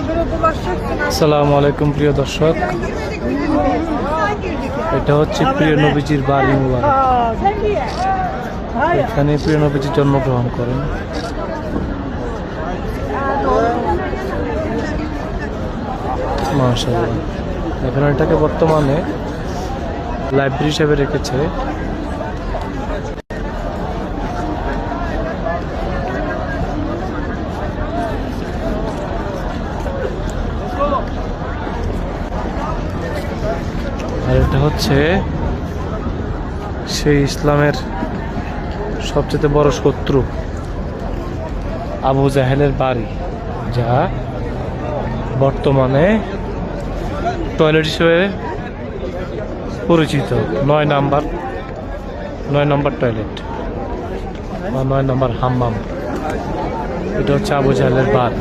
আসসালামু আলাইকুম প্রিয় দর্শক, এটা হচ্ছে প্রিয় নবীজির বাড়ি মুবারক। এখানে প্রিয় নবীজি জন্মগ্রহণ করেন। মাশাআল্লাহ, এখানে এটাকে বর্তমানে লাইব্রেরি হিসেবে রেখেছে। আর এটা হচ্ছে সেই ইসলামের সবচেয়ে বড় শত্রু আবু জাহেলের বাড়ি, যা বর্তমানে টয়লেট হিসেবে পরিচিত। 9 নম্বর টয়লেট বা 9 নম্বর হাম্মাম, এটা হচ্ছে আবু জাহেলের বাড়ি।